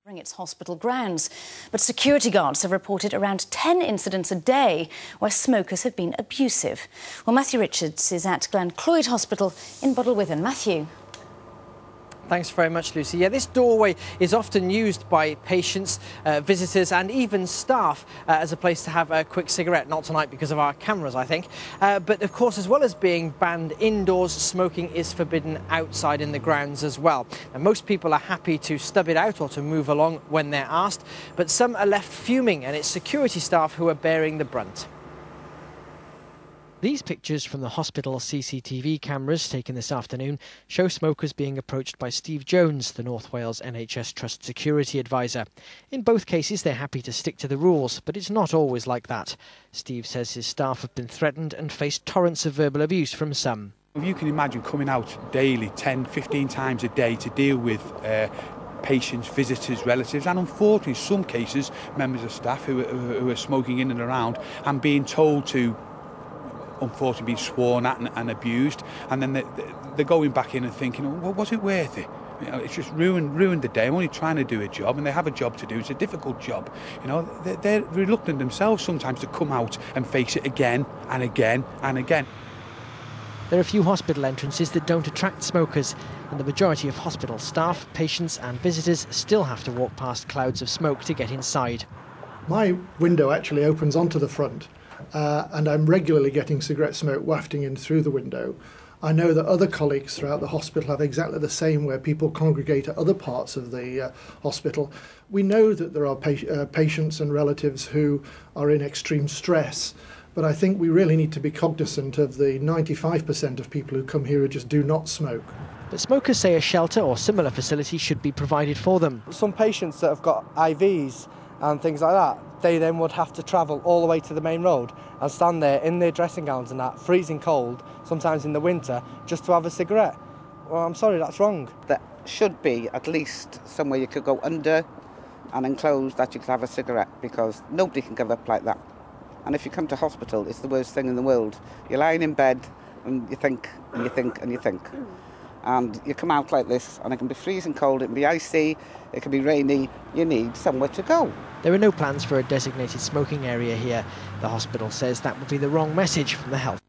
Its hospital grounds. But security guards have reported around 10 incidents a day where smokers have been abusive. Well, Matthew Richards is at Glan clwyd Hospital in Bodlewithen. Matthew. Thanks very much, Lucy. Yeah, this doorway is often used by patients, visitors and even staff as a place to have a quick cigarette. Not tonight because of our cameras, I think. But of course, as well as being banned indoors, smoking is forbidden outside in the grounds as well. Now, most people are happy to stub it out or to move along when they're asked, but some are left fuming, and it's security staff who are bearing the brunt. These pictures from the hospital CCTV cameras taken this afternoon show smokers being approached by Steve Jones, the North Wales NHS Trust security advisor. In both cases, they're happy to stick to the rules, but it's not always like that. Steve says his staff have been threatened and faced torrents of verbal abuse from some. If you can imagine coming out daily, 10, 15 times a day to deal with patients, visitors, relatives, and unfortunately, in some cases, members of staff who are smoking in and around and being told to, unfortunately, being sworn at and abused, and then they're going back in and thinking, well, was it worth it? You know, it's just ruined the day. I'm only trying to do a job, and they have a job to do. It's a difficult job. You know, they're reluctant themselves sometimes to come out and face it again and again and again. There are a few hospital entrances that don't attract smokers, and the majority of hospital staff, patients and visitors still have to walk past clouds of smoke to get inside. My window actually opens onto the front. And I'm regularly getting cigarette smoke wafting in through the window. I know that other colleagues throughout the hospital have exactly the same, where people congregate at other parts of the hospital. We know that there are patients and relatives who are in extreme stress, but I think we really need to be cognizant of the 95% of people who come here who just do not smoke. But smokers say a shelter or similar facility should be provided for them. Some patients that have got IVs and things like that, they then would have to travel all the way to the main road and stand there in their dressing gowns and that, freezing cold, sometimes in the winter, just to have a cigarette. Well, I'm sorry, that's wrong. There should be at least somewhere you could go under and enclosed that you could have a cigarette, because nobody can give up like that. And if you come to hospital, it's the worst thing in the world. You're lying in bed and you think and you think and you think. And you come out like this, and it can be freezing cold, it can be icy, it can be rainy. You need somewhere to go. There are no plans for a designated smoking area here. The hospital says that would be the wrong message from the health